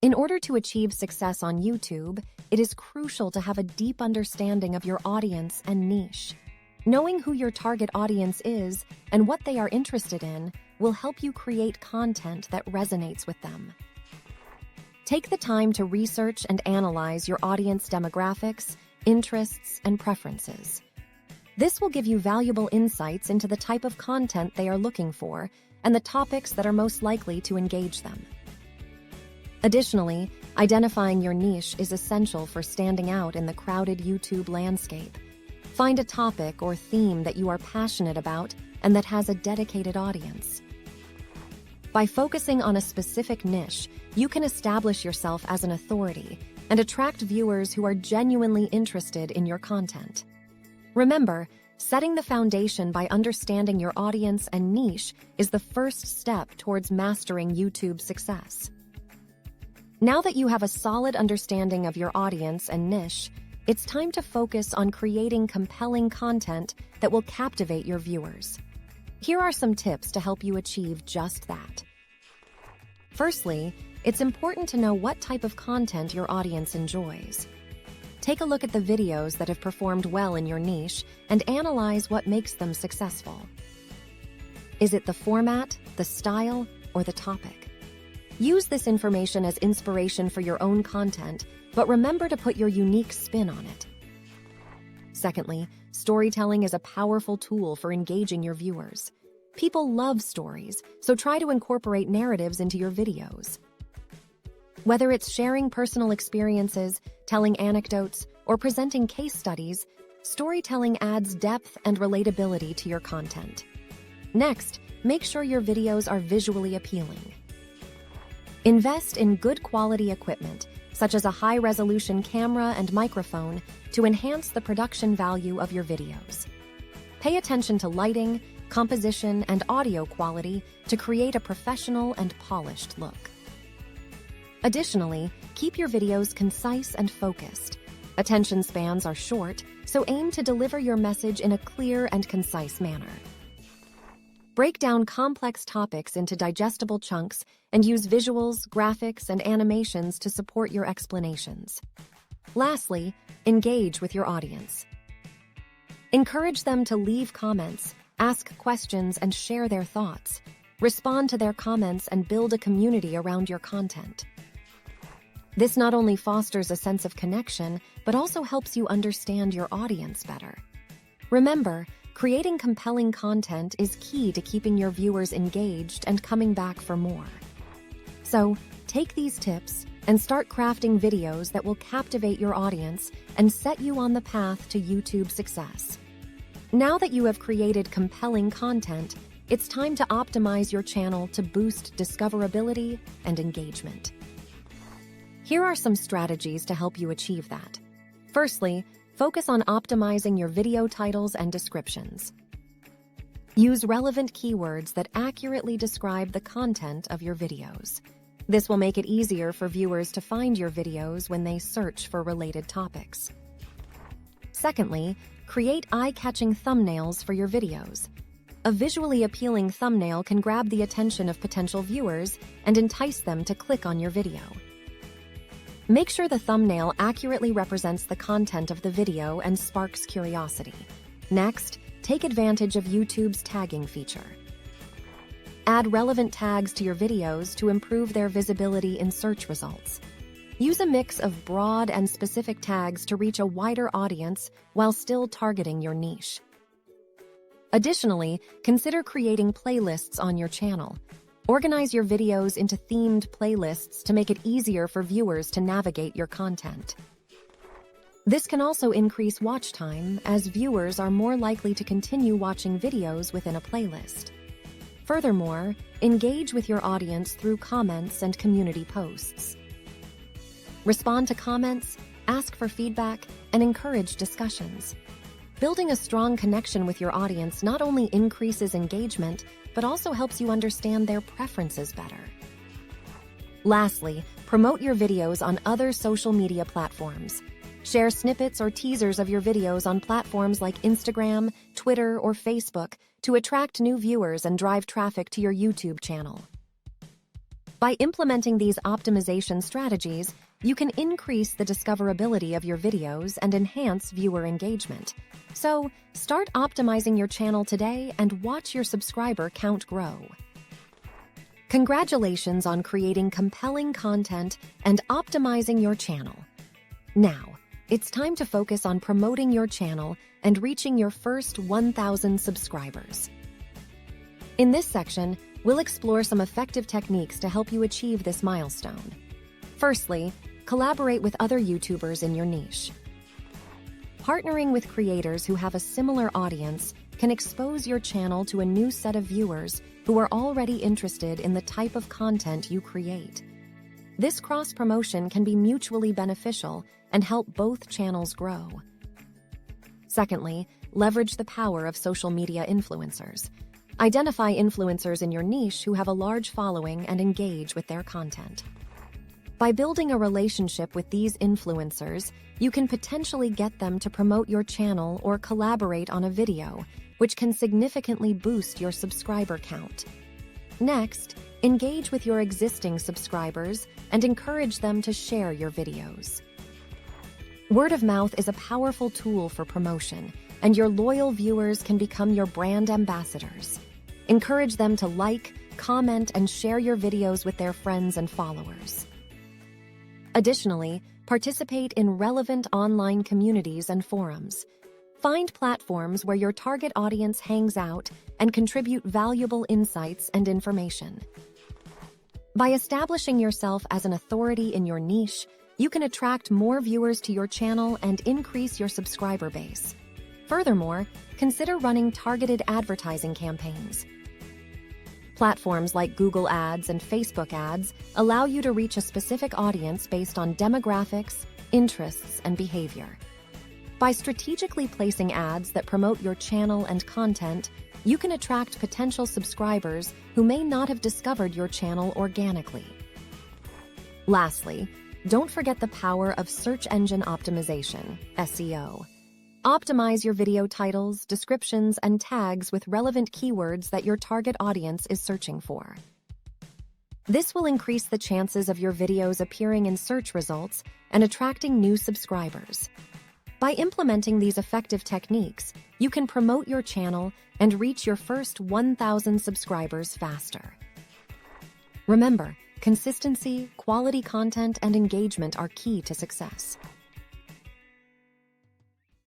In order to achieve success on YouTube, it is crucial to have a deep understanding of your audience and niche. Knowing who your target audience is and what they are interested in will help you create content that resonates with them. Take the time to research and analyze your audience demographics, interests, and preferences. This will give you valuable insights into the type of content they are looking for and the topics that are most likely to engage them. Additionally, identifying your niche is essential for standing out in the crowded YouTube landscape. Find a topic or theme that you are passionate about and that has a dedicated audience. By focusing on a specific niche, you can establish yourself as an authority and attract viewers who are genuinely interested in your content. Remember, setting the foundation by understanding your audience and niche is the first step towards mastering YouTube success. Now that you have a solid understanding of your audience and niche, it's time to focus on creating compelling content that will captivate your viewers. Here are some tips to help you achieve just that. Firstly, it's important to know what type of content your audience enjoys. Take a look at the videos that have performed well in your niche and analyze what makes them successful. Is it the format, the style, or the topic? Use this information as inspiration for your own content, but remember to put your unique spin on it. Secondly, storytelling is a powerful tool for engaging your viewers. People love stories, so try to incorporate narratives into your videos. Whether it's sharing personal experiences, telling anecdotes, or presenting case studies, storytelling adds depth and relatability to your content. Next, make sure your videos are visually appealing. Invest in good quality equipment, such as a high-resolution camera and microphone, to enhance the production value of your videos. Pay attention to lighting, composition, and audio quality to create a professional and polished look. Additionally, keep your videos concise and focused. Attention spans are short, so aim to deliver your message in a clear and concise manner. Break down complex topics into digestible chunks and use visuals, graphics, and animations to support your explanations. Lastly, engage with your audience. Encourage them to leave comments, ask questions, and share their thoughts. Respond to their comments and build a community around your content. This not only fosters a sense of connection, but also helps you understand your audience better. Remember, creating compelling content is key to keeping your viewers engaged and coming back for more. So, take these tips and start crafting videos that will captivate your audience and set you on the path to YouTube success. Now that you have created compelling content, it's time to optimize your channel to boost discoverability and engagement. Here are some strategies to help you achieve that. Firstly, focus on optimizing your video titles and descriptions. Use relevant keywords that accurately describe the content of your videos. This will make it easier for viewers to find your videos when they search for related topics. Secondly, create eye-catching thumbnails for your videos. A visually appealing thumbnail can grab the attention of potential viewers and entice them to click on your video. Make sure the thumbnail accurately represents the content of the video and sparks curiosity. Next, take advantage of YouTube's tagging feature. Add relevant tags to your videos to improve their visibility in search results. Use a mix of broad and specific tags to reach a wider audience while still targeting your niche. Additionally, consider creating playlists on your channel. Organize your videos into themed playlists to make it easier for viewers to navigate your content. This can also increase watch time, as viewers are more likely to continue watching videos within a playlist. Furthermore, engage with your audience through comments and community posts. Respond to comments, ask for feedback, and encourage discussions. Building a strong connection with your audience not only increases engagement, but also helps you understand their preferences better. Lastly, promote your videos on other social media platforms. Share snippets or teasers of your videos on platforms like Instagram, Twitter, or Facebook to attract new viewers and drive traffic to your YouTube channel. By implementing these optimization strategies, you can increase the discoverability of your videos and enhance viewer engagement. So, start optimizing your channel today and watch your subscriber count grow. Congratulations on creating compelling content and optimizing your channel. Now, it's time to focus on promoting your channel and reaching your first 1,000 subscribers. In this section, we'll explore some effective techniques to help you achieve this milestone. Firstly, collaborate with other YouTubers in your niche. Partnering with creators who have a similar audience can expose your channel to a new set of viewers who are already interested in the type of content you create. This cross-promotion can be mutually beneficial and help both channels grow. Secondly, leverage the power of social media influencers. Identify influencers in your niche who have a large following and engage with their content. By building a relationship with these influencers, you can potentially get them to promote your channel or collaborate on a video, which can significantly boost your subscriber count. Next, engage with your existing subscribers and encourage them to share your videos. Word of mouth is a powerful tool for promotion, and your loyal viewers can become your brand ambassadors. Encourage them to like, comment, and share your videos with their friends and followers. Additionally, participate in relevant online communities and forums. Find platforms where your target audience hangs out and contribute valuable insights and information. By establishing yourself as an authority in your niche, you can attract more viewers to your channel and increase your subscriber base. Furthermore, consider running targeted advertising campaigns. Platforms like Google Ads and Facebook Ads allow you to reach a specific audience based on demographics, interests, and behavior. By strategically placing ads that promote your channel and content, you can attract potential subscribers who may not have discovered your channel organically. Lastly, don't forget the power of search engine optimization, SEO. Optimize your video titles, descriptions, and tags with relevant keywords that your target audience is searching for. This will increase the chances of your videos appearing in search results and attracting new subscribers. By implementing these effective techniques, you can promote your channel and reach your first 1,000 subscribers faster. Remember, consistency, quality content, and engagement are key to success.